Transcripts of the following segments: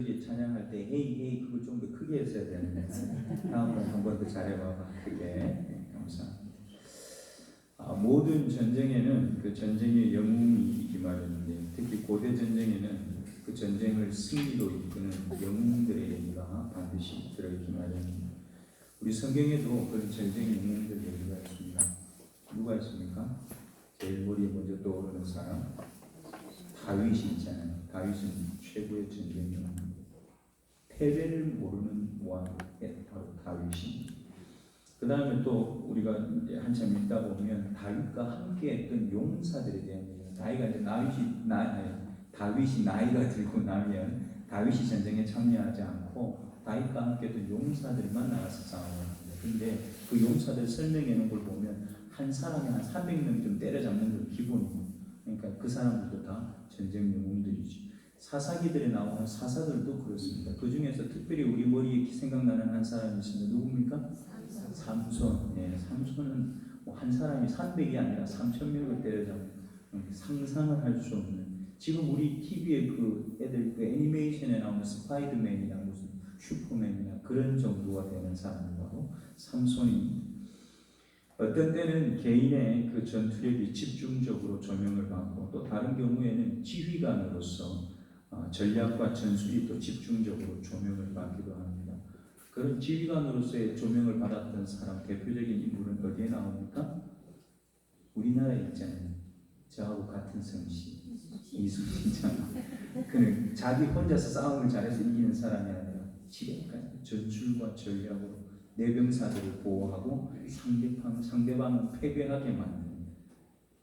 찬양할 때 헤이 헤이 그걸 좀 더 크게 했어야 되는데 다음번에 한 번 더 잘해봐봐. 크게. 감사합니다. 모든 전쟁에는 그 전쟁의 영웅이 있기 마련인데 특히 고대 전쟁에는 그 전쟁을 승리로 이끄는 영웅들의 얘기가 반드시 들어있기 마련입니다. 우리 성경에도 그런 전쟁의 영웅들 얘기가 있습니다. 누가 있습니까? 제일 머리에 먼저 떠오르는 사람 다윗이 있잖아요. 다윗은 최고의 전쟁 영웅. 패배를 모르는 왕 바로 다윗입니다. 그 다음에 또 우리가 이제 한참 읽다 보면 다윗과 함께했던 용사들에 대한 얘기가 다윗이 나이가 들고 나면 다윗이 전쟁에 참여하지 않고 다윗과 함께했던 용사들만 나가서 싸워합니다. 근데 그 용사들 설명해 놓은 걸 보면 한 사람이 한 300명쯤 때려잡는 건 기본이고, 그러니까 그 사람들도 다 전쟁 영웅들이죠. 사사기들에 나오는 사사들도 그렇습니다. 그 중에서 특별히 우리 머리에 생각나는 한 사람이 있습니다. 누굽니까? 삼손. 네, 삼손은 한 사람이 300이 아니라 3,000명을 때려잡는, 상상을 할 수 없는. 지금 우리 TV에 그 애들 그 애니메이션에 나오는 스파이더맨이나 무슨 슈퍼맨이나 그런 정도가 되는 사람이 바로 삼손입니다. 어떤 때는 개인의 그 전투력이 집중적으로 조명을 받고, 또 다른 경우에는 지휘관으로서 전략과 전술이 또 집중적으로 조명을 받기도 합니다. 그런 지휘관으로서의 조명을 받았던 사람 대표적인 인물은 어디에 나옵니까? 우리나라에 있잖아요. 저하고 같은 성씨 이순신장. 그는 자기 혼자서 싸움을 잘해서 이기는 사람이 아니라 지금까지 전술과 전략으로 내병사들을 보호하고 상대방을 패배하게 만드는,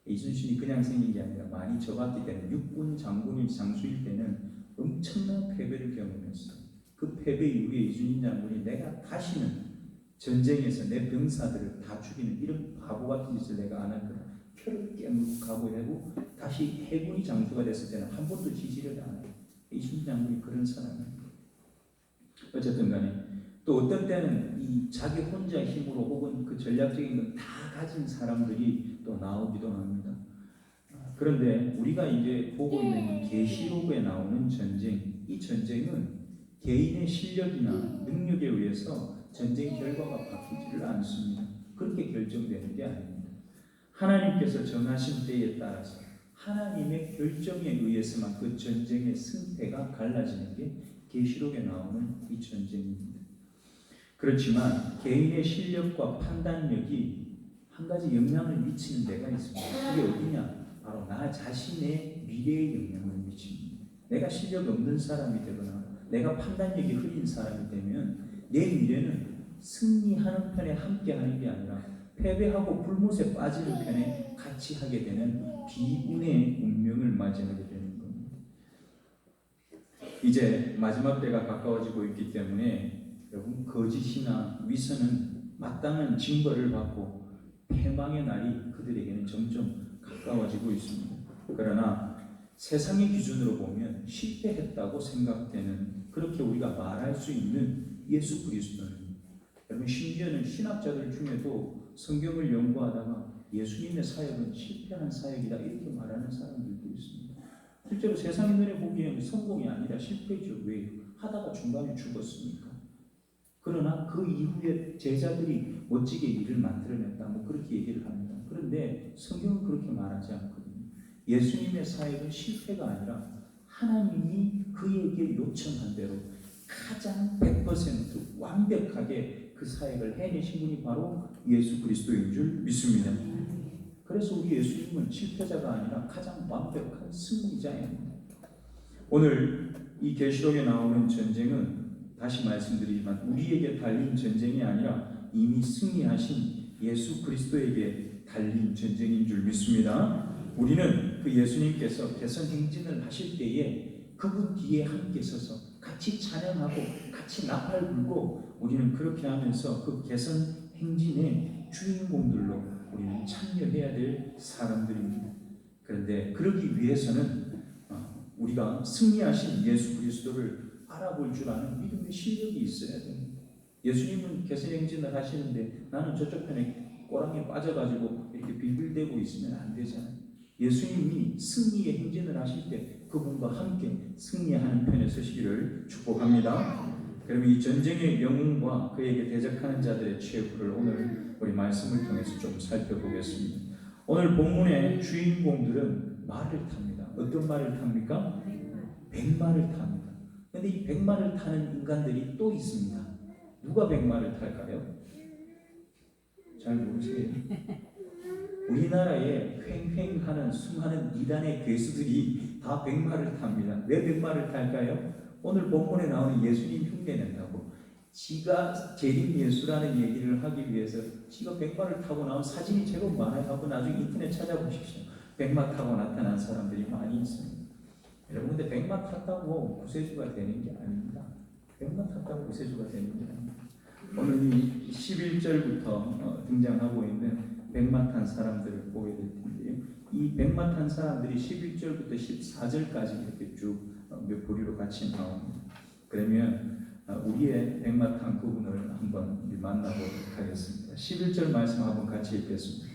이순신이 그냥 생긴 게 아니라 많이 져봤기 때문에 육군 장군인 장수일 때는 엄청난 패배를 경험했어요. 그 패배 이후에 이순신 장군이 내가 다시는 전쟁에서 내 병사들을 다 죽이는 이런 바보 같은 짓을 내가 안 할 거다, 표를 깨물고 각오하고 다시 해군이 장수가 됐을 때는 한 번도 지지를 안 해요. 이순신 장군이 그런 사람이에요. 어쨌든 간에 또 어떤 때는 이 자기 혼자 힘으로 혹은 그 전략적인 걸 다 가진 사람들이 또 나오기도 합니다. 그런데 우리가 이제 보고 있는 이 계시록에 나오는 전쟁, 이 전쟁은 개인의 실력이나 능력에 의해서 전쟁 결과가 바뀌지를 않습니다. 그렇게 결정되는 게 아닙니다. 하나님께서 정하신 때에 따라서 하나님의 결정에 의해서만 그 전쟁의 승패가 갈라지는 게 계시록에 나오는 이 전쟁입니다. 그렇지만 개인의 실력과 판단력이 한 가지 영향을 미치는 데가 있습니다. 그게 어디냐? 바로 나 자신의 미래에 영향을 미칩니다. 내가 실력 없는 사람이 되거나 내가 판단력이 흐린 사람이 되면 내 미래는 승리하는 편에 함께 하는 게 아니라 패배하고 불못에 빠지는 편에 같이 하게 되는 비운의 운명을 맞이하게 되는 겁니다. 이제 마지막 때가 가까워지고 있기 때문에 여러분, 거짓이나 위선은 마땅한 징벌을 받고 패망의 날이 그들에게는 점점 가까워지고 있습니다. 그러나 세상의 기준으로 보면 실패했다고 생각되는, 그렇게 우리가 말할 수 있는 예수 그리스도는, 여러분, 심지어는 신학자들 중에도 성경을 연구하다가 예수님의 사역은 실패한 사역이다 이렇게 말하는 사람들도 있습니다. 실제로 세상의 눈에 보기에는 성공이 아니라 실패죠. 왜? 하다가 중간에 죽었으니까. 그러나 그 이후에 제자들이 멋지게 일을 만들어냈다, 그렇게 얘기를 합니다. 그런데 성경은 그렇게 말하지 않거든요. 예수님의 사역은 실패가 아니라 하나님이 그에게 요청한 대로 가장 100% 완벽하게 그 사역을 해내신 분이 바로 예수 그리스도인 줄 믿습니다. 그래서 우리 예수님은 실패자가 아니라 가장 완벽한 승리자입니다. 오늘 이 계시록에 나오는 전쟁은 다시 말씀드리지만 우리에게 달린 전쟁이 아니라 이미 승리하신 예수 그리스도에게 달린 전쟁인 줄 믿습니다. 우리는 그 예수님께서 개선 행진을 하실 때에 그분 뒤에 함께 서서 같이 찬양하고 같이 나팔 불고 우리는 그렇게 하면서 그 개선 행진의 주인공들로 우리는 참여해야 될 사람들입니다. 그런데 그러기 위해서는 우리가 승리하신 예수 그리스도를 알아볼 줄 아는 믿음의 실력이 있어야 됩니다. 예수님은 개선 행진을 하시는데 나는 저쪽 편에 꼬랑에 빠져가지고 이렇게 빌빌대고 있으면 안 되잖아요. 예수님이 승리의 행진을 하실 때 그분과 함께 승리하는 편에 서시기를 축복합니다. 그러면 이 전쟁의 영웅과 그에게 대적하는 자들의 최후를 오늘 우리 말씀을 통해서 좀 살펴보겠습니다. 오늘 본문의 주인공들은 말을 탑니다. 어떤 말을 탑니까? 백마를 탑니다. 그런데 이 백마를 타는 인간들이 또 있습니다. 누가 백마를 탈까요? 잘 모르세요. 우리나라에 횡행하는 수많은 이단의 괴수들이 다 백마를 탑니다. 왜 백마를 탈까요? 오늘 본문에 나오는 예수님 흉내낸다고 지가 재림 예수라는 얘기를 하기 위해서 지가 백마를 타고 나온 사진이 제법 많아요. 하고 나중에 인터넷 찾아보십시오. 백마 타고 나타난 사람들이 많이 있습니다. 여러분 근데 백마 탔다고 구세주가 되는 게 아닙니다. 백마 탔다고 구세주가 되는 게 아닙니다. 오늘 이 11절부터 등장하고 있는 백마 탄 사람들을 보게 될 텐데요. 이 백마 탄 사람들이 11절부터 14절까지 이렇게 쭉 몇 부류로 같이 나옵니다. 그러면 우리의 백마 탄 그분을 한번 만나보도록 하겠습니다. 11절 말씀 한번 같이 읽겠습니다.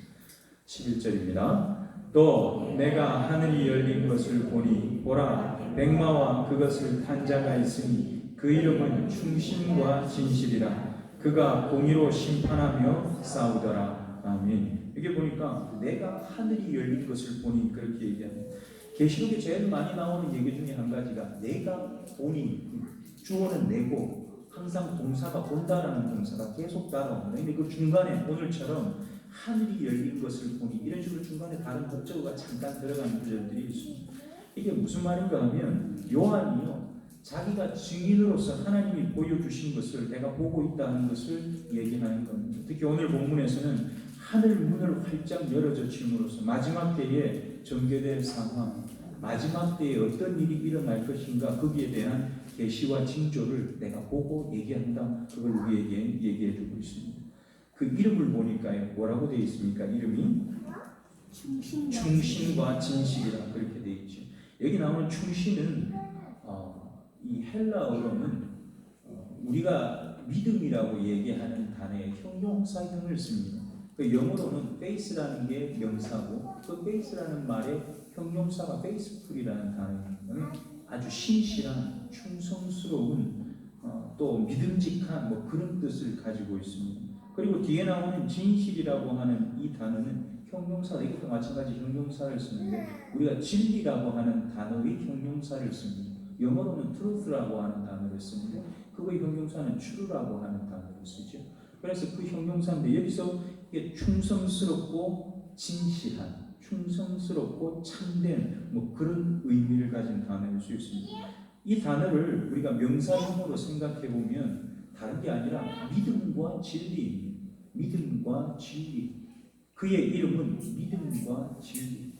11절입니다. 또 내가 하늘이 열린 것을 보니 보라 백마와 그것을 탄 자가 있으니 그 이름은 충신과 진실이라. 그가 공의로 심판하며 싸우더라. 아멘. 여기 보니까 내가 하늘이 열린 것을 보니 그렇게 얘기합니다. 계시록에 제일 많이 나오는 얘기 중에 한 가지가 내가 보니, 주어는 내고 항상 동사가 본다라는 동사가 계속 따라옵니다. 근데 그 중간에 오늘처럼 하늘이 열린 것을 보니 이런 식으로 중간에 다른 목적어가 잠깐 들어가는 구절들이 있습니다. 이게 무슨 말인가 하면 요한이요 자기가 증인으로서 하나님이 보여주신 것을 내가 보고 있다는 것을 얘기하는 겁니다. 특히 오늘 본문에서는 하늘 문을 활짝 열어져 줌으로써 마지막 때에 전개될 상황, 마지막 때에 어떤 일이 일어날 것인가 거기에 대한 계시와 징조를 내가 보고 얘기한다. 그걸 우리에게 얘기해 주고 있습니다. 그 이름을 보니까요 뭐라고 되어 있습니까? 이름이 충신과 진실이라 그렇게 되어 있죠. 여기 나오는 충신은 이 헬라어로는 우리가 믿음이라고 얘기하는 단어의 형용사형을 씁니다. 그 영어로는 faith라는 게 명사고 그 faith라는 말의 형용사가 faithful이라는 단어입니다. 아주 신실한, 충성스러운, 또 믿음직한 뭐 그런 뜻을 가지고 있습니다. 그리고 뒤에 나오는 진실이라고 하는 이 단어는 형용사, 이것도 마찬가지 형용사를 쓰는데 우리가 진리라고 하는 단어의 형용사를 씁니다. 영어로는 truth라고 하는 단어를 쓰는데 그거의 형용사는 true라고 하는 단어를 쓰죠. 그래서 그 형용사인데 여기서 이게 충성스럽고 진실한, 충성스럽고 참된 뭐 그런 의미를 가진 단어일 수 있습니다. 이 단어를 우리가 명사형으로 생각해 보면 다른 게 아니라 믿음과 진리입니다. 믿음과 진리. 그의 이름은 믿음과 진리.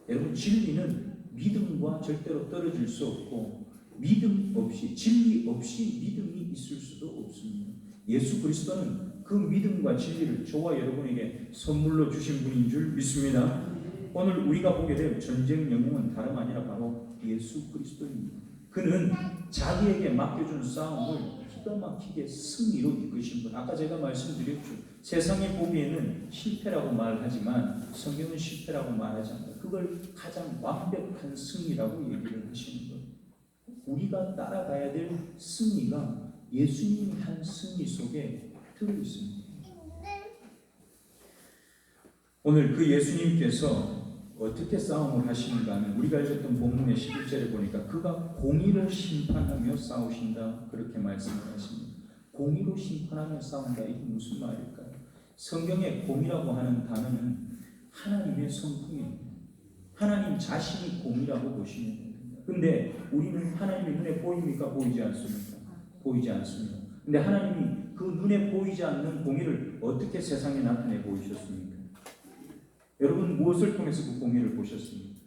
여러분 진리는 믿음과 절대로 떨어질 수 없고 믿음 없이 진리 없이 믿음이 있을 수도 없습니다. 예수 그리스도는 그 믿음과 진리를 저와 여러분에게 선물로 주신 분인 줄 믿습니다. 오늘 우리가 보게 될 전쟁 영웅은 다름 아니라 바로 예수 그리스도입니다. 그는 자기에게 맡겨준 싸움을 기가 막히게 승리로 이끄신 분. 아까 제가 말씀드렸죠. 세상에 보기에는 실패라고 말하지만 성경은 실패라고 말하지 않는다. 그걸 가장 완벽한 승리라고 얘기를 하시는 거예요. 우리가 따라가야 될 승리가 예수님이 한 승리 속에 들어있습니다. 오늘 그 예수님께서 어떻게 싸움을 하시는가 하면 우리가 읽었던 본문의 11절에 보니까 그가 공의로 심판하며 싸우신다 그렇게 말씀을 하십니다. 공의로 심판하며 싸운다 이게 무슨 말일까요? 성경의 공의라고 하는 단어는 하나님의 성품입니다. 하나님 자신이 공의라고 보시면 됩니다. 근데 우리는 하나님의 눈에 보입니까? 보이지 않습니까? 보이지 않습니다. 근데 하나님이 그 눈에 보이지 않는 공의를 어떻게 세상에 나타내 보이셨습니까? 여러분 무엇을 통해서 그 공의를 보셨습니까?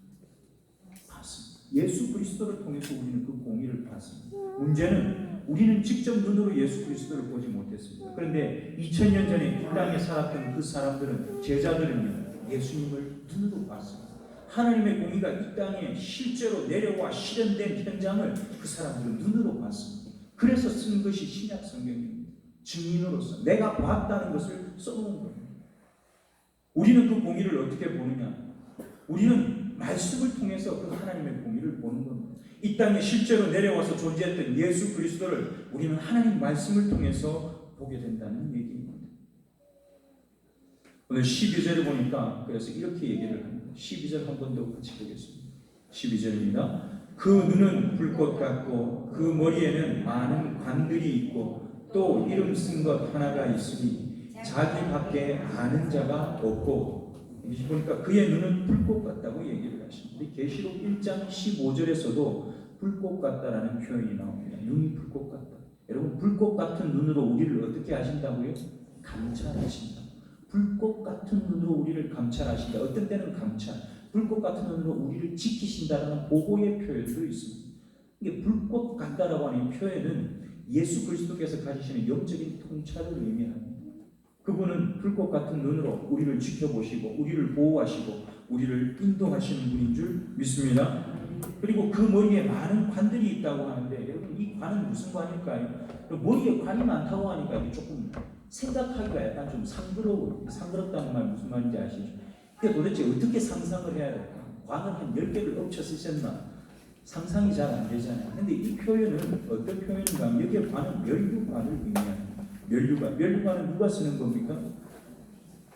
봤습니다. 예수 그리스도를 통해서 우리는 그 공의를 봤습니다. 문제는 우리는 직접 눈으로 예수 그리스도를 보지 못했습니다. 그런데 2000년 전에 이 땅에 살았던 그 사람들은 제자들은요 예수님을 눈으로 봤습니다. 하나님의 공의가 이 땅에 실제로 내려와 실현된 현장을 그 사람들은 눈으로 봤습니다. 그래서 쓴 것이 신약 성경입니다. 증인으로서 내가 봤다는 것을 써놓은 거예요. 우리는 그 공의를 어떻게 보느냐? 우리는 말씀을 통해서 그 하나님의 공의를 보는 겁니다. 이 땅에 실제로 내려와서 존재했던 예수 그리스도를 우리는 하나님 말씀을 통해서 보게 된다는 얘기입니다. 오늘 12절을 보니까 그래서 이렇게 얘기를 합니다. 12절 한 번 더 같이 보겠습니다. 12절입니다. 그 눈은 불꽃 같고 그 머리에는 많은 관들이 있고 또 이름 쓴 것 하나가 있으니 자기밖에 아는 자가 없고, 여기 보니까 그의 눈은 불꽃 같다고 얘기를 하십니다. 계시록 1장 15절에서도 불꽃 같다라는 표현이 나옵니다. 눈이 불꽃 같다. 여러분, 불꽃 같은 눈으로 우리를 어떻게 하신다고요? 감찰하신다. 불꽃 같은 눈으로 우리를 감찰하신다. 어떤 때는 감찰, 불꽃 같은 눈으로 우리를 지키신다라는 보호의 표현도 있습니다. 이게 불꽃 같다라고 하는 표현은 예수 그리스도께서 가지시는 영적인 통찰을 의미합니다. 그분은 불꽃 같은 눈으로 우리를 지켜보시고 우리를 보호하시고 우리를 인도하시는 분인 줄 믿습니다. 그리고 그 머리에 많은 관들이 있다고 하는데, 여러분, 이 관은 무슨 관일까요? 머리에 관이 많다고 하니까 이게 조금 생각하기가 약간 좀 상그럽다는 말 무슨 말인지 아시죠? 그게 도대체 어떻게 상상을 해야 될까? 관을 한 10개를 엎쳐 쓰셨나? 상상이 잘 안 되잖아요. 근데 이 표현은 어떤 표현인가 하면 여기에 관은 면류관을 의미합니다. 면류관은 누가 쓰는 겁니까?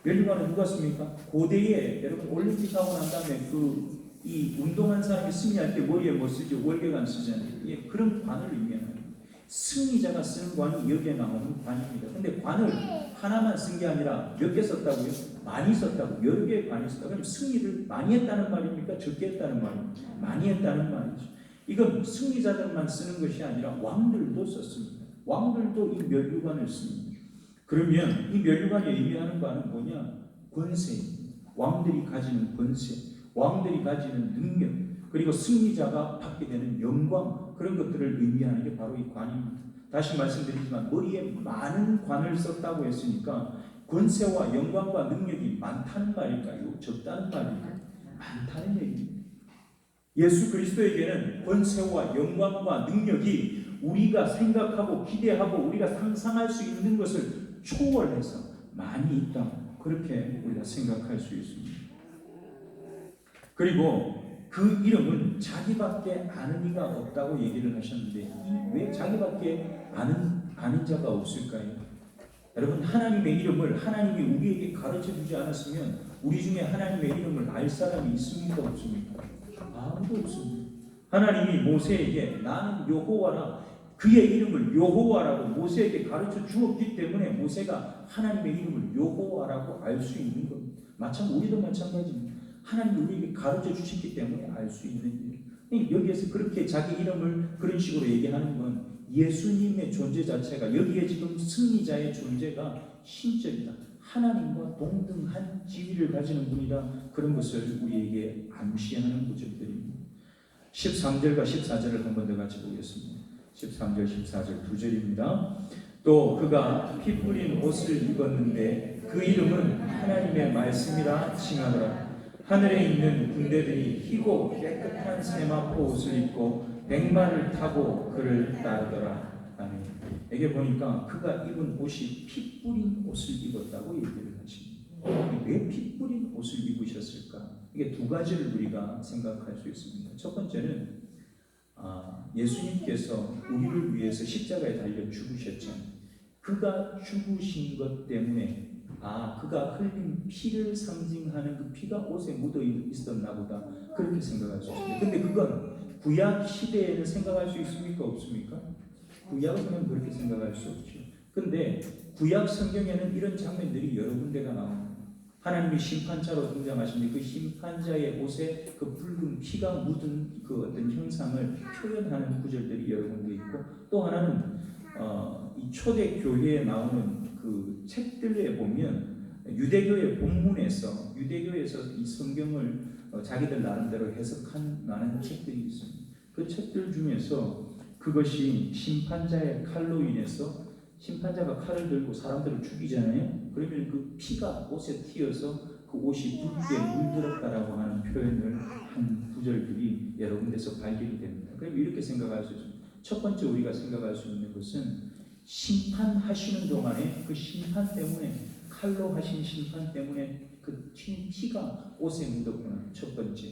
면류관은 누가 씁니까? 고대에 여러분 올림픽 하고 난 다음에 이 운동한 사람이 승리할 때 머리에 뭐 쓰죠? 월계관 쓰잖아요. 예, 그런 관을 의미합니다. 승리자가 쓰는 관이 여기에 나오는 관입니다. 근데 관을 하나만 쓴 게 아니라 몇 개 썼다고요? 많이 썼다고. 여러 개의 관이 썼다고. 그럼 승리를 많이 했다는 말입니까? 적게 했다는 말입니까? 많이 했다는 말이죠. 이건 승리자들만 쓰는 것이 아니라 왕들도 썼습니다. 왕들도 이 면류관을 씁니다. 그러면 이 면류관이 의미하는 바는 뭐냐? 권세입니다. 왕들이 가지는 권세, 왕들이 가지는 능력, 그리고 승리자가 받게 되는 영광, 그런 것들을 의미하는 게 바로 이 관입니다. 다시 말씀드리지만 머리에 많은 관을 썼다고 했으니까 권세와 영광과 능력이 많다는 말일까요? 적다는 말일까요? 많다는 얘기입니다. 예수 그리스도에게는 권세와 영광과 능력이 우리가 생각하고 기대하고 우리가 상상할 수 있는 것을 초월해서 많이 있다. 그렇게 우리가 생각할 수 있습니다. 그리고 그 이름은 자기밖에 아는 이가 없다고 얘기를 하셨는데, 왜 자기밖에 아는 자가 없을까요? 여러분, 하나님의 이름을 하나님이 우리에게 가르쳐 주지 않았으면 우리 중에 하나님의 이름을 알 사람이 있습니까? 없습니까? 아무도 없습니다. 하나님이 모세에게 나는 여호와라, 그의 이름을 여호와라고 모세에게 가르쳐 주었기 때문에 모세가 하나님의 이름을 여호와라고 알 수 있는 겁니다. 우리도 마찬가지입니다. 하나님이 우리에게 가르쳐 주셨기 때문에 알 수 있는 일. 여기에서 그렇게 자기 이름을 그런 식으로 얘기하는 건 예수님의 존재 자체가, 여기에 지금 승리자의 존재가 신적이다. 하나님과 동등한 지위를 가지는 분이다. 그런 것을 우리에게 암시하는 구절들입니다. 13절과 14절을 한 번 더 같이 보겠습니다. 13절, 14절 두 절입니다. 또 그가 피 뿌린 옷을 입었는데 그 이름은 하나님의 말씀이라 칭하더라. 하늘에 있는 군대들이 희고 깨끗한 세마포 옷을 입고 백마를 타고 그를 따르더라. 아멘. 여기 보니까 그가 입은 옷이 피 뿌린 옷을 입었다고 얘기를 하십니다. 왜 피 뿌린 옷을 입으셨을까? 이게 두 가지를 우리가 생각할 수 있습니다. 첫 번째는 예수님께서 우리를 위해서 십자가에 달려 죽으셨잖아요. 그가 죽으신 것 때문에 그가 흘린 피를 상징하는 그 피가 옷에 묻어 있었나 보다, 그렇게 생각할 수 있습니다. 근데 그건 구약 시대에는 생각할 수 있습니까? 없습니까? 구약은 그렇게 생각할 수 없죠. 근데 구약 성경에는 이런 장면들이 여러 군데가 나옵니다. 하나님이 심판자로 등장하시는데 그 심판자의 옷에 그 붉은 피가 묻은 그 어떤 형상을 표현하는 구절들이 여러 군데 있고, 또 하나는 이 초대 교회에 나오는 그 책들에 보면 유대교의 본문에서 이 성경을 자기들 나름대로 해석하는 책들이 있습니다. 그 책들 중에서 그것이 심판자의 칼로 인해서, 심판자가 칼을 들고 사람들을 죽이잖아요. 그러면 그 피가 옷에 튀어서 그 옷이 붉게 물들었다라고 하는 표현을 한 구절들이 여러 군데서 발견이 됩니다. 그럼 이렇게 생각할 수 있습니다. 첫 번째 우리가 생각할 수 있는 것은 심판하시는 동안에 그 심판 때문에, 칼로 하신 심판 때문에 그 튄 피가 옷에 묻었구나. 첫 번째.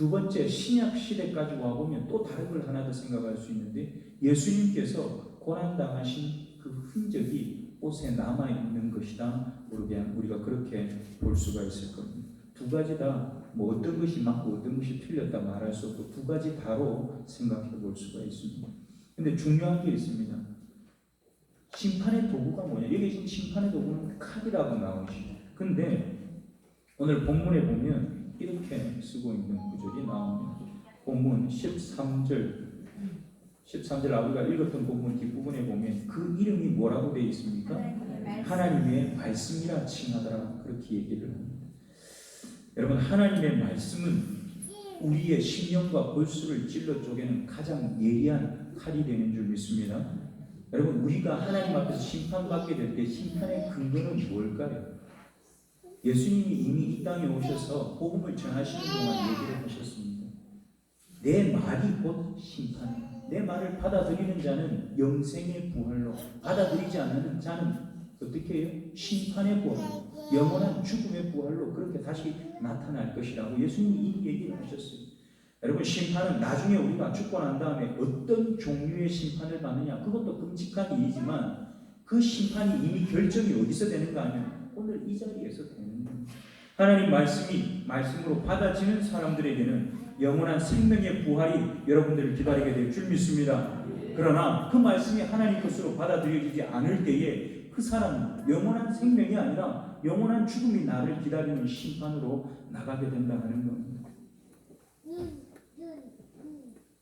두 번째, 신약 시대까지 와보면 또 다른 걸 하나 더 생각할 수 있는데, 예수님께서 고난당하신 그 흔적이 옷에 남아있는 것이다. 우리가 그렇게 볼 수가 있을 겁니다. 두 가지 다 뭐 어떤 것이 맞고 어떤 것이 틀렸다 말할 수 없고 두 가지 다로 생각해 볼 수가 있습니다. 근데 중요한 게 있습니다. 심판의 도구가 뭐냐? 여기 지금 심판의 도구는 칼이라고 나오시죠. 근데 오늘 본문에 보면 이렇게 쓰고 있는 구절이 나옵니다. 본문 13절 우리가 읽었던 본문 뒷부분에 보면 그 이름이 뭐라고 되어 있습니까? 하나님의 말씀이라 칭하더라. 그렇게 얘기를 합니다. 여러분, 하나님의 말씀은 우리의 심령과 골수를 찔러 쪼개는 가장 예리한 칼이 되는 줄 믿습니다. 여러분, 우리가 하나님 앞에서 심판받게 될 때 심판의 근거는 뭘까요? 예수님이 이미 이 땅에 오셔서 복음을 전하시는 동안 얘기를 하셨습니다. 내 말이 곧 심판이다. 내 말을 받아들이는 자는 영생의 부활로, 받아들이지 않는 자는 어떻게 해요? 심판의 부활, 영원한 죽음의 부활로 그렇게 다시 나타날 것이라고 예수님이 이 얘기를 하셨어요. 여러분, 심판은 나중에 우리가 죽고 난 다음에 어떤 종류의 심판을 받느냐, 그것도 끔찍한 일이지만 그 심판이 이미 결정이 어디서 되는가 하면 오늘 이 자리에서 되는 거예요. 하나님 말씀으로 받아지는 사람들에게는 영원한 생명의 부활이 여러분들을 기다리게 될 줄 믿습니다. 그러나 그 말씀이 하나님 것으로 받아들여지지 않을 때에 그 사람은 영원한 생명이 아니라 영원한 죽음이 나를 기다리는 심판으로 나가게 된다 하는 겁니다.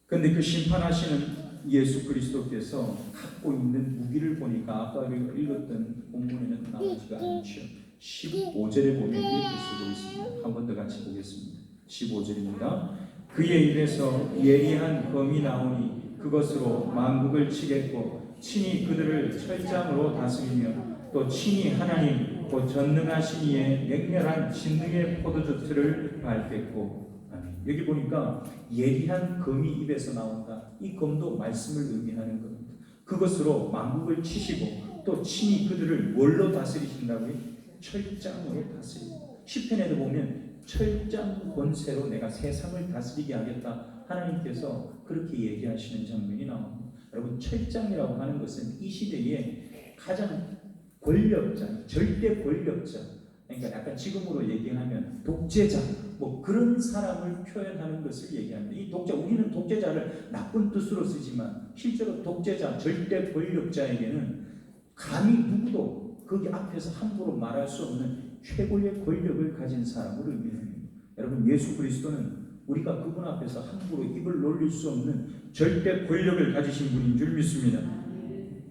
그런데 그 심판하시는 예수 그리스도께서 갖고 있는 무기를 보니까 아까 우리가 읽었던 본문에는 나오지가 않죠. 15절에 보면 이렇게 쓰고 있습니다. 한 번 더 같이 보겠습니다. 15절입니다. 그의 입에서 예리한 검이 나오니 그것으로 만국을 치겠고 친히 그들을 철장으로 다스리며 또 친히 하나님 곧 전능하신 이의 맹렬한 진능의 포도주 틀을 밟겠고. 아멘. 여기 보니까 예리한 검이 입에서 나온다. 이 검도 말씀을 의미하는 겁니다. 그것으로 만국을 치시고 또 친히 그들을 뭘로 다스리신다고요? 철장으로 다스리고. 시편에도 보면 철장 권세로 내가 세상을 다스리게 하겠다. 하나님께서 그렇게 얘기하시는 장면이 나옵니다. 여러분, 철장이라고 하는 것은 이 시대에 가장 권력자, 절대 권력자, 그러니까 약간 지금으로 얘기하면 독재자, 뭐 그런 사람을 표현하는 것을 얘기합니다. 이 우리는 독재자를 나쁜 뜻으로 쓰지만 실제로 독재자, 절대 권력자에게는 감히 누구도 거기 앞에서 함부로 말할 수 없는 최고의 권력을 가진 사람을 의미합니다. 여러분, 예수 그리스도는 우리가 그분 앞에서 함부로 입을 놀릴 수 없는 절대 권력을 가지신 분인 줄 믿습니다.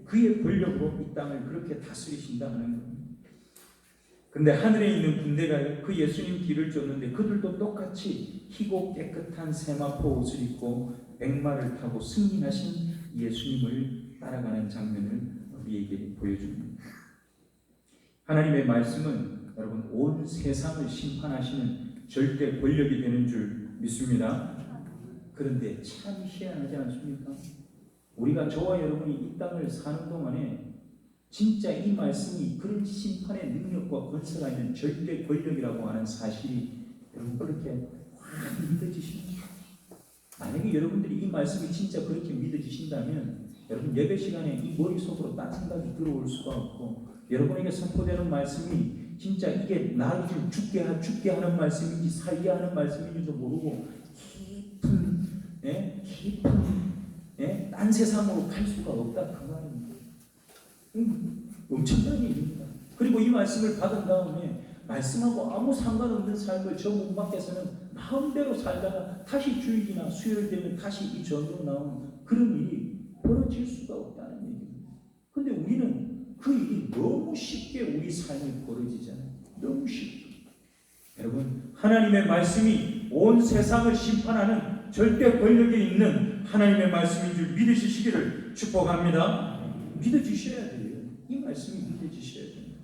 그의 권력으로 이 땅을 그렇게 다스리신다 하는 겁니다. 근데 하늘에 있는 군대가 그 예수님 뒤를 쫓는데 그들도 똑같이 희고 깨끗한 세마포 옷을 입고 백마를 타고 승리하신 예수님을 따라가는 장면을 우리에게 보여줍니다. 하나님의 말씀은 여러분 온 세상을 심판하시는 절대 권력이 되는 줄 믿습니다. 그런데 참 희한하지 않습니까? 우리가 저와 여러분이 이 땅을 사는 동안에 진짜 이 말씀이 그런 심판의 능력과 권세가 있는 절대 권력이라고 하는 사실이 여러분 그렇게 확 믿어지십니까? 만약에 여러분들이 이 말씀이 진짜 그렇게 믿어지신다면 여러분 예배 시간에 이 머릿속으로 딴 생각이 들어올 수가 없고 여러분에게 선포되는 말씀이 진짜 이게 나를 좀 죽게 하는 말씀인지 살게 하는 말씀인지도 모르고 깊은 딴 세상으로 갈 수가 없다 그 말입니다. 엄청난 일입니다. 그리고 이 말씀을 받은 다음에 말씀하고 아무 상관없는 삶을 저 문 밖에서는 마음대로 살다가 다시 주일이나 수요일 되면 다시 이 전으로 나오는 그런 일이 벌어질 수가 없다는 얘기입니다. 그런데 우리는 그 일이 너무 쉽게 우리 삶에 벌어지잖아요. 너무 쉽게. 여러분, 하나님의 말씀이 온 세상을 심판하는 절대 권력이 있는 하나님의 말씀인 줄 믿으시기를 축복합니다. 믿어주셔야 돼요. 이 말씀이 믿어주셔야 됩니다.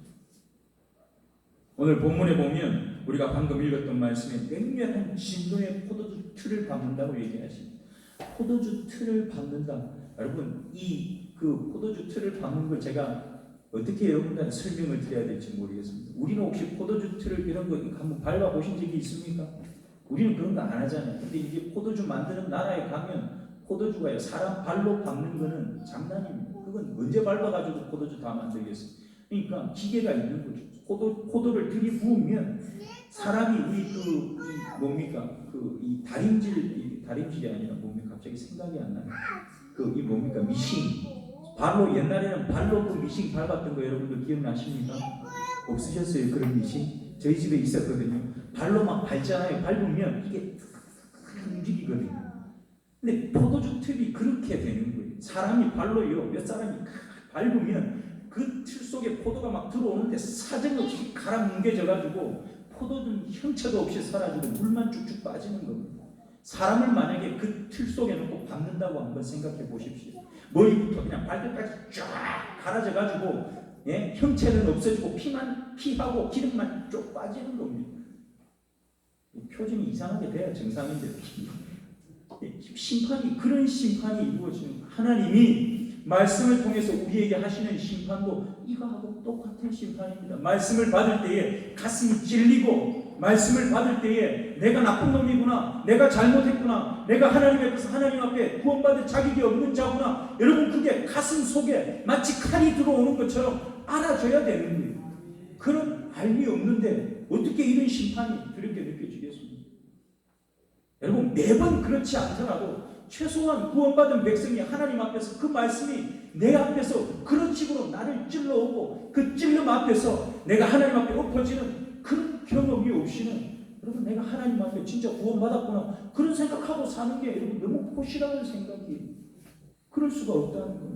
오늘 본문에 보면 우리가 방금 읽었던 말씀에 맹렬한 진노의 포도주 틀을 밟는다고 얘기하십니다. 포도주 틀을 밟는다. 여러분, 그 포도주 틀을 밟는 걸 제가 어떻게 여러분들한테 설명을 드려야 될지 모르겠습니다. 우리는 혹시 포도주 틀을 이런 거 한번 밟아보신 적이 있습니까? 우리는 그런 거 안 하잖아요. 근데 이게 포도주 만드는 나라에 가면 포도주가요, 사람 발로 밟는 거는 장난입니다. 그건 언제 밟아가지고 포도주 다 만들겠어요. 그러니까 기계가 있는 거죠. 포도를 들이부으면 사람이 우리 뭡니까? 이 다림질이 아니라 뭡니까? 갑자기 생각이 안 나요. 이 뭡니까? 미싱. 발로, 옛날에는 발로 그 미싱 밟았던 거 여러분들 기억나십니까? 없으셨어요? 그런 미싱? 저희 집에 있었거든요. 발로 막 밟잖아요. 밟으면 이게 움직이거든요. 근데 포도주 틀이 그렇게 되는 거예요. 사람이 발로요, 몇 사람이 밟으면 그 틀 속에 포도가 막 들어오는데 사정없이 갈아 뭉개져가지고 포도는 형체도 없이 사라지고 물만 쭉쭉 빠지는 겁니다. 사람을 만약에 그 틀 속에 놓고 밟는다고 한번 생각해 보십시오. 머리부터 그냥 발끝까지 쫙 갈아져가지고 형체는 없어지고 피하고 기름만 쭉 빠지는 겁니다. 표정이 이상하게 돼야 정상인데 그런 심판이 이루어지는 거예요. 하나님이 말씀을 통해서 우리에게 하시는 심판도 이거하고 똑같은 심판입니다. 말씀을 받을 때에 가슴이 찔리고, 말씀을 받을 때에 내가 나쁜 놈이구나, 내가 잘못했구나, 내가 하나님 앞에 구원받을 자격이 없는 자구나, 여러분 그게 가슴 속에 마치 칼이 들어오는 것처럼 알아줘야 되는 거예요. 그런 알미 없는데 어떻게 이런 심판이 두렵게 느껴지겠습니까? 여러분 매번 그렇지 않더라도 최소한 구원받은 백성이 하나님 앞에서 그 말씀이 내 앞에서 그런 식으로 나를 찔러오고 그 찔름 앞에서 내가 하나님 앞에 엎어지는 그런 경험이 없이는 여러분 내가 하나님 앞에 진짜 구원받았구나 그런 생각하고 사는 게 여러분 너무 포시라는 생각이 그럴 수가 없다는 거예요.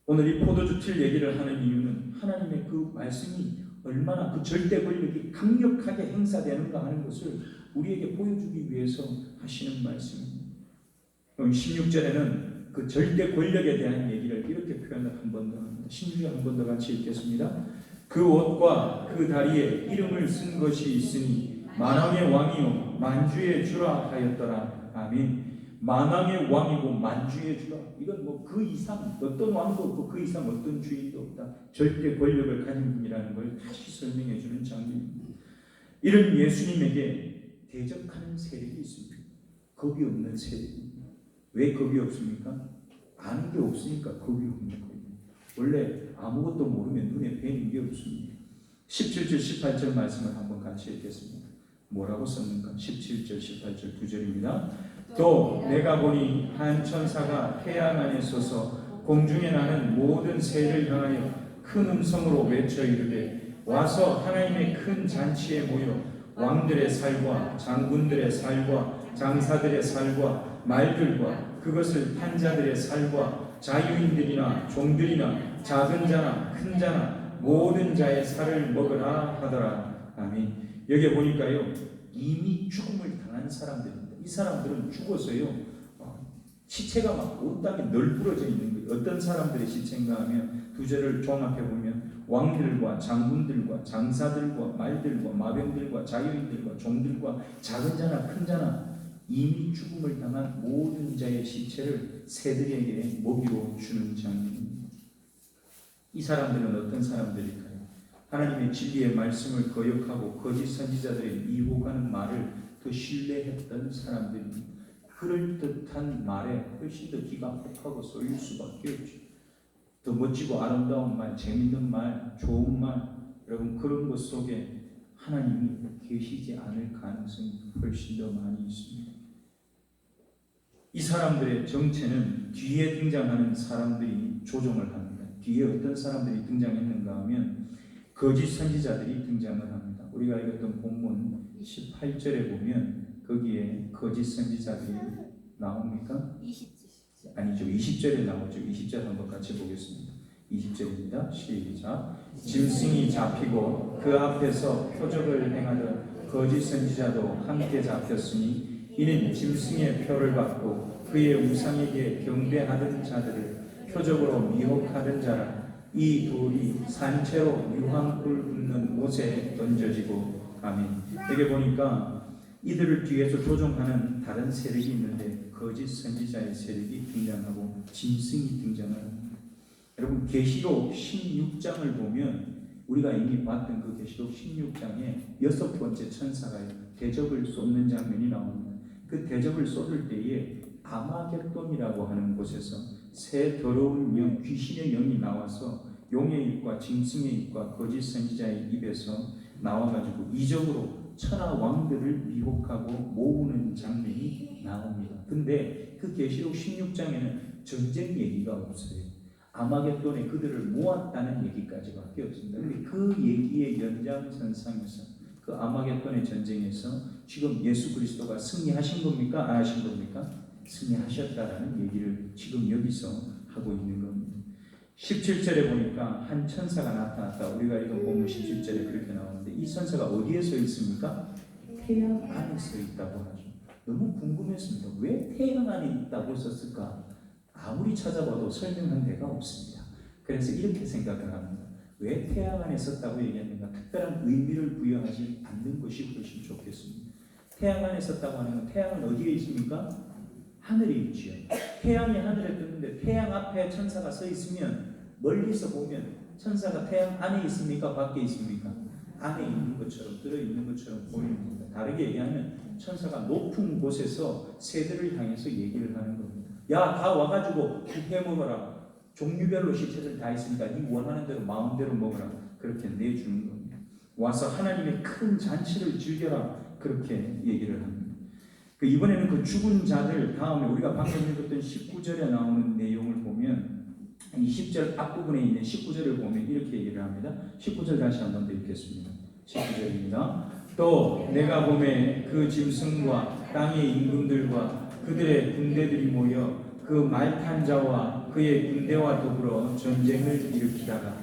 오늘 이 포도주 틀 얘기를 하는 이유는 하나님의 그 말씀이 얼마나 그 절대 권력이 강력하게 행사되는가 하는 것을 우리에게 보여주기 위해서 하시는 말씀입니다. 16절에는 그 절대 권력에 대한 얘기를 이렇게 표현을 한 번 더 합니다. 16절 한 번 더 같이 읽겠습니다. 그 옷과 그 다리에 이름을 쓴 것이 있으니 만왕의 왕이요 만주의 주라 하였더라. 아멘. 만왕의 왕이고 만주의 주라. 이건 뭐 그 이상 어떤 왕도 없고 그 이상 어떤 주인도 없다. 절대 권력을 가진 분이라는 걸 다시 설명해 주는 장면입니다. 이런 예수님에게 대적하는 세력이 있습니다. 겁이 없는 세력입니다. 왜 겁이 없습니까? 아는 게 없으니까 겁이 없는 거예요. 원래 아무것도 모르면 눈에 뵈는 게 없습니다. 17절 18절 말씀을 한번 같이 읽겠습니다. 뭐라고 썼는가? 17절 18절 두 절입니다. 또 내가 보니 한 천사가 태양 안에 서서 공중에 나는 모든 새를 향하여 큰 음성으로 외쳐 이르되 와서 하나님의 큰 잔치에 모여 왕들의 살과 장군들의 살과 장사들의 살과 말들과 그것을 탄 자들의 살과 자유인들이나 종들이나 작은 자나 큰 자나 모든 자의 살을 먹으라 하더라. 아멘. 여기 보니까요 이미 죽음을 당한 사람들입니다. 이 사람들은 죽어서요 시체가 막 온 땅에 널브러져 있는 거예요. 어떤 사람들의 시체인가 하면 두 절을 종합해 보면 왕들과 장군들과 장사들과 말들과 마병들과 자유인들과 종들과 작은 자나 큰 자나 이미 죽음을 당한 모든 자의 시체를 새들에게 먹이로 주는 장면입니다. 이 사람들은 어떤 사람들일까요? 하나님의 진리의 말씀을 거역하고 거짓 선지자들의 미혹하는 말을 더 신뢰했던 사람들입니다. 그럴듯한 말에 훨씬 더 기가 혹하고 쏠릴 수밖에 없죠. 더 멋지고 아름다운 말, 재밌는 말, 좋은 말, 여러분 그런 것 속에 하나님이 계시지 않을 가능성이 훨씬 더 많이 있습니다. 이 사람들의 정체는 뒤에 등장하는 사람들이 조종을 합니다. 뒤에 어떤 사람들이 등장했는가 하면 거짓 선지자들이 등장을 합니다. 우리가 읽었던 본문 18절에 보면 거기에 거짓 선지자들이 나옵니까? 20절. 아니죠. 20절에 나오죠. 20절 한번 같이 보겠습니다. 20절입니다. 시작. 짐승이 잡히고 그 앞에서 표적을 행하던 거짓 선지자도 함께 잡혔으니 이는 짐승의 표를 받고 그의 우상에게 경배하던 자들을 표적으로 미혹하던 자라. 이 돌이 산채로 유황불 붙는 못에 던져지고 아멘. 여기 보니까 이들을 뒤에서 조종하는 다른 세력이 있는데 거짓 선지자의 세력이 등장하고 짐승이 등장을 합니다. 여러분 계시록 16장을 보면 우리가 이미 봤던 그 계시록 16장에 6번째 천사가 대접을 쏟는 장면이 나옵니다. 그 대접을 쏟을 때에 아마겟돈이라고 하는 곳에서 새 더러운 영, 귀신의 영이 나와서 용의 입과 짐승의 입과 거짓 선지자의 입에서 나와가지고 이적으로 천하 왕들을 미혹하고 모으는 장면이 나옵니다. 근데 그 계시록 16장에는 전쟁 얘기가 없어요. 아마겟돈에 그들을 모았다는 얘기까지밖에 없습니다. 근데 그 얘기의 연장선상에서 그 아마겟돈의 전쟁에서 지금 예수 그리스도가 승리하신 겁니까? 안 하신 겁니까? 승리하셨다라는 얘기를 지금 여기서 하고 있는 겁니다. 17절에 보니까 한 천사가 나타났다. 우리가 이거 보면 17절에 그렇게 나오는데 이 천사가 어디에 서 있습니까? 태양 안에 서 있다고 하죠. 너무 궁금했습니다. 왜 태양 안에 있다고 썼을까? 아무리 찾아봐도 설명한 데가 없습니다. 그래서 이렇게 생각을 합니다. 왜 태양 안에 섰다고 얘기했는가? 특별한 의미를 부여하지 않는 것이 훨씬 좋겠습니다. 태양 안에 섰다고 하는 건 태양은 어디에 있습니까? 하늘에 있지요. 태양이 하늘에 떴는데 태양 앞에 천사가 서 있으면 멀리서 보면 천사가 태양 안에 있습니까? 밖에 있습니까? 안에 있는 것처럼 들어있는 것처럼 보입니다. 다르게 얘기하면 천사가 높은 곳에서 새들을 향해서 얘기를 하는 겁니다. 야, 다 와가지고 해 먹어라. 종류별로 시체들 다 있으니까 네 원하는 대로 마음대로 먹어라. 그렇게 내주는 겁니다. 와서 하나님의 큰 잔치를 즐겨라. 그렇게 얘기를 합니다. 이번에는 그 죽은 자들 다음에 우리가 방금 읽었던 19절에 나오는 내용을 보면 20절 앞부분에 있는 19절을 보면 이렇게 얘기를 합니다. 19절 다시 한번 더 읽겠습니다. 19절입니다. 또 내가 보매 그 짐승과 땅의 임금들과 그들의 군대들이 모여 그 말 탄 자와 그의 군대와 더불어 전쟁을 일으키다가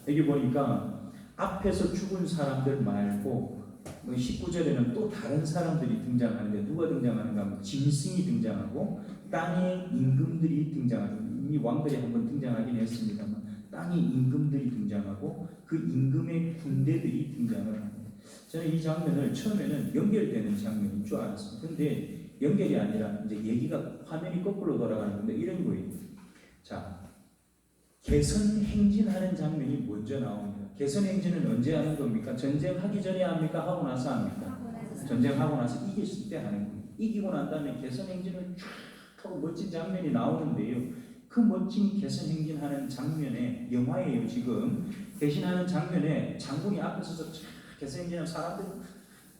여기 보니까 앞에서 죽은 사람들 말고 19절에는 또 다른 사람들이 등장하는데 누가 등장하는가 하면 짐승이 등장하고 땅의 임금들이 등장하죠. 이미 왕들이 한번 등장하긴 했습니다만 땅의 임금들이 등장하고 그 임금의 군대들이 등장을 합니다. 저는 이 장면을 처음에는 연결되는 장면인 줄 알았어요. 근데 연결이 아니라 이제 얘기가 화면이 거꾸로 돌아가는 건데 이런 거예요. 자, 개선 행진하는 장면이 먼저 나옵니다. 개선 행진은 언제 하는 겁니까? 전쟁하기 전에 합니까? 하고 나서 합니까? 전쟁하고 나서 이겼을 때 하는 거예요. 이기고 난 다음에 개선 행진을 쫙 하고 멋진 장면이 나오는데요. 그 멋진 개선 행진하는 장면에 영화예요. 지금 대신하는 장면에 장군이 앞에 서서 개선 행진하는 사람들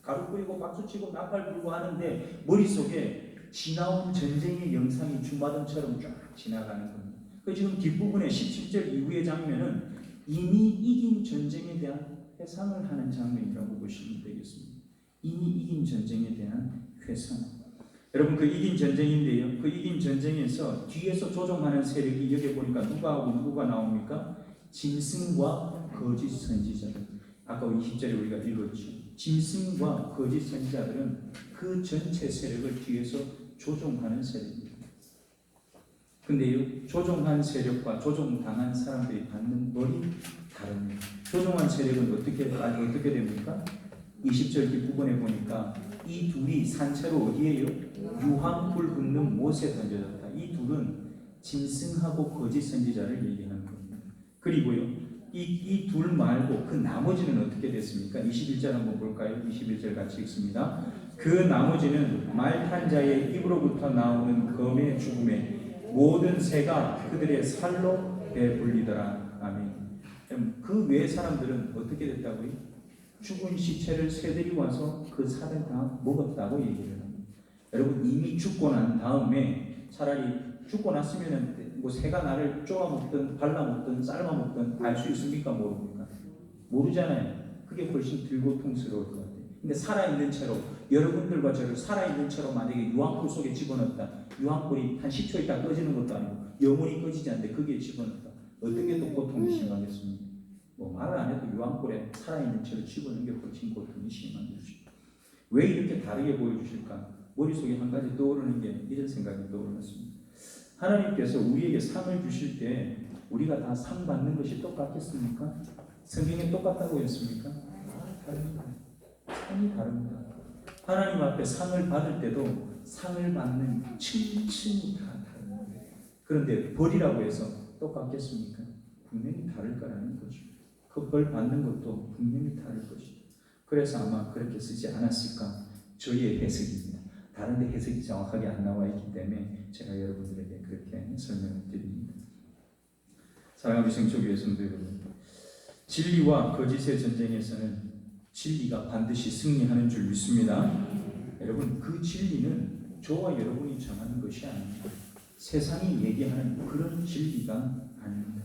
가루 뿌리고 박수치고 나팔 불고 하는데 머릿속에 지나온 전쟁의 영상이 주마등처럼 쫙 지나가는 겁니다. 그 지금 뒷부분에 17절 이후의 장면은 이미 이긴 전쟁에 대한 회상을 하는 장면이라고 보시면 되겠습니다. 이미 이긴 전쟁에 대한 회상. 여러분 그 이긴 전쟁인데요. 그 이긴 전쟁에서 뒤에서 조종하는 세력이 여기 보니까 누가 나옵니까? 짐승과 거짓 선지자들. 아까 20절에 우리가 읽었죠. 짐승과 거짓 선지자들은 그 전체 세력을 뒤에서 조종하는 세력입니다. 근데요, 조종한 세력과 조종당한 사람들이 받는 벌이 다릅니다. 조종한 세력은 어떻게 됩니까? 20절 뒷부분에 보니까 이 둘이 산채로 어디에요? 유황불 붓는 못에 던져졌다. 이 둘은 짐승하고 거짓 선지자를 얘기하는 겁니다. 그리고요, 이 둘 말고 그 나머지는 어떻게 됐습니까? 21절 한번 볼까요? 21절 같이 읽습니다. 그 나머지는 말 탄 자의 입으로부터 나오는 검의 죽음에 모든 새가 그들의 살로 배불리더라. 아멘. 그 외 사람들은 어떻게 됐다고요? 죽은 시체를 새들이 와서 그 살을 다 먹었다고 얘기를 합니다. 여러분 이미 죽고 난 다음에 차라리 죽고 났으면은 뭐 새가 나를 쪼아 먹든 발라 먹든 삶아 먹든 알 수 있습니까? 모릅니까? 모르잖아요. 그게 훨씬 덜 고통스러울 것 같아요. 근데 살아있는 채로 여러분들과 저를 살아있는 채로 만약에 유황불 속에 집어넣었다. 유황불이 한 10초 있다 꺼지는 것도 아니고 영원히 꺼지지 않는데 거기에 집어넣었다. 어떻게 더 고통이 심하겠습니까? 뭐 말을 안 해도 유황불에 살아있는 채로 집어넣는 게 훨씬 고통이 심한 것이죠. 왜 이렇게 다르게 보여주실까? 머릿속에 한 가지 떠오르는 게 이런 생각이 떠올랐습니다. 하나님께서 우리에게 상을 주실 때 우리가 다 상 받는 것이 똑같겠습니까? 성경에 똑같다고 했습니까? 다릅니다. 상이 다릅니다. 하나님 앞에 상을 받을 때도 상을 받는 층층이 다 다릅니다. 그런데 벌이라고 해서 똑같겠습니까? 분명히 다를 거라는 거죠. 그 벌 받는 것도 분명히 다를 것이다. 그래서 아마 그렇게 쓰지 않았을까 저희의 해석입니다. 다른 데 해석이 정확하게 안 나와 있기 때문에 제가 여러분들에게 그렇게 설명을 드립니다. 사랑하는 성도교회 성도 여러분, 진리와 거짓의 전쟁에서는 진리가 반드시 승리하는 줄 믿습니다. 여러분, 그 진리는 저와 여러분이 정하는 것이 아닙니다. 세상이 얘기하는 그런 진리가 아닙니다.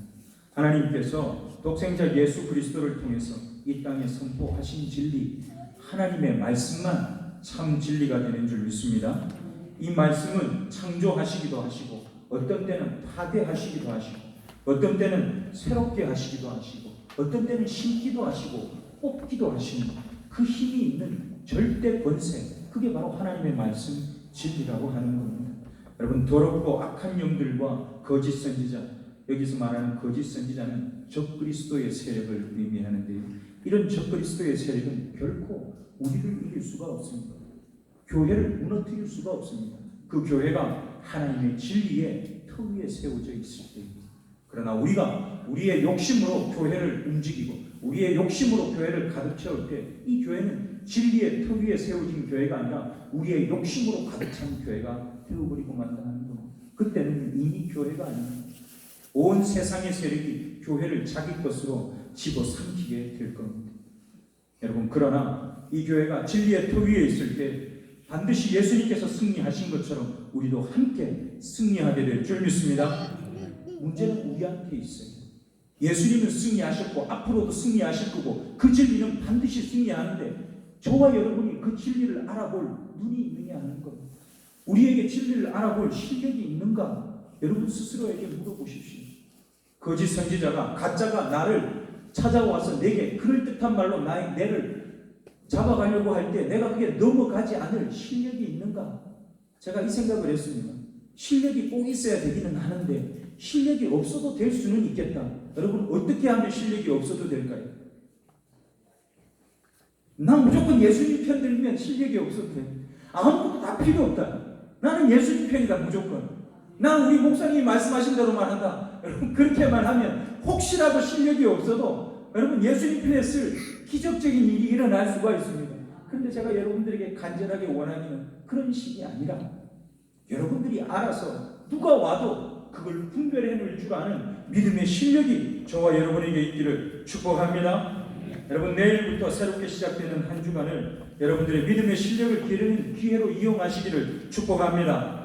하나님께서 독생자 예수 그리스도를 통해서 이 땅에 선포하신 진리, 하나님의 말씀만 참 진리가 되는 줄 믿습니다. 이 말씀은 창조하시기도 하시고, 어떤 때는 파괴하시기도 하시고, 어떤 때는 새롭게 하시기도 하시고, 어떤 때는 심기도 하시고 뽑기도 하시는 그 힘이 있는 절대 권세, 그게 바로 하나님의 말씀 진리라고 하는 겁니다. 여러분, 더럽고 악한 영들과 거짓 선지자, 여기서 말하는 거짓 선지자는 적그리스도의 세력을 의미하는데요, 이런 적그리스도의 세력은 결코 우리를 이길 수가 없습니다. 교회를 무너뜨릴 수가 없습니다. 그 교회가 하나님의 진리의 터 위에 세워져 있을 때입니다. 그러나 우리가 우리의 욕심으로 교회를 움직이고 우리의 욕심으로 교회를 가득 채울 때 이 교회는 진리의 터 위에 세워진 교회가 아니라 우리의 욕심으로 가득 찬 교회가 되어버리고 만다는 겁니다. 그때는 이미 교회가 아닙니다. 온 세상의 세력이 교회를 자기 것으로 집어삼키게 될 겁니다. 여러분, 그러나 이 교회가 진리의 터 위에 있을 때 반드시 예수님께서 승리하신 것처럼 우리도 함께 승리하게 될 줄 믿습니다. 문제는 우리한테 있어요. 예수님은 승리하셨고 앞으로도 승리하실 거고 그 진리는 반드시 승리하는데 저와 여러분이 그 진리를 알아볼 눈이 있느냐 하는 겁니다. 우리에게 진리를 알아볼 실력이 있는가? 여러분 스스로에게 물어보십시오. 거짓 선지자가, 가짜가 나를 찾아와서 내게 그럴듯한 말로 내를 잡아가려고 할 때 내가 그게 넘어가지 않을 실력이 있는가? 제가 이 생각을 했습니다. 실력이 꼭 있어야 되기는 하는데 실력이 없어도 될 수는 있겠다. 여러분, 어떻게 하면 실력이 없어도 될까요? 난 무조건 예수님 편 들면 실력이 없어도 돼. 아무것도 다 필요 없다. 나는 예수님 편이다 무조건. 난 우리 목사님이 말씀하신 대로만 한다. 여러분, 그렇게만 하면 혹시라도 실력이 없어도 여러분 예수님 편에 쓸 기적적인 일이 일어날 수가 있습니다. 그런데 제가 여러분들에게 간절하게 원하는 그런 식이 아니라 여러분들이 알아서 누가 와도 그걸 분별해 놓을 줄 아는 믿음의 실력이 저와 여러분에게 있기를 축복합니다. 여러분, 내일부터 새롭게 시작되는 한 주간을 여러분들의 믿음의 실력을 기르는 기회로 이용하시기를 축복합니다.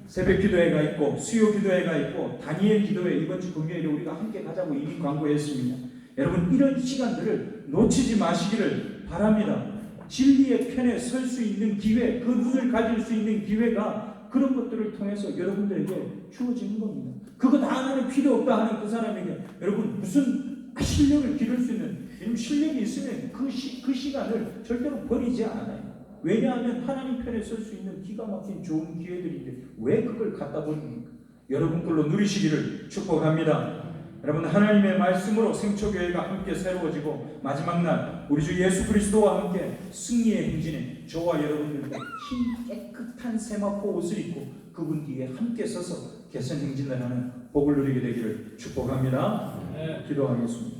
새벽 기도회가 있고 수요 기도회가 있고 다니엘 기도회 이번 주 금요일에 우리가 함께 가자고 이미 광고했습니다. 여러분, 이런 시간들을 놓치지 마시기를 바랍니다. 진리의 편에 설 수 있는 기회, 그 눈을 가질 수 있는 기회가 그런 것들을 통해서 여러분들에게 주어지는 겁니다. 그거 다 나는 필요 없다 하는 그 사람에게 여러분 무슨 실력을 기를 수 있는, 실력이 있으면 그 시간을 절대로 버리지 않아요. 왜냐하면 하나님 편에 설 수 있는 기가 막힌 좋은 기회들인데 왜 그걸 갖다 버립니까? 여러분 걸로 누리시기를 축복합니다. 여러분, 하나님의 말씀으로 생초교회가 함께 새로워지고 마지막 날 우리 주 예수 그리스도와 함께 승리의 행진에 저와 여러분들과 흰 깨끗한 세마포 옷을 입고 그분 뒤에 함께 서서 개선 행진을 하는 복을 누리게 되기를 축복합니다. 기도하겠습니다.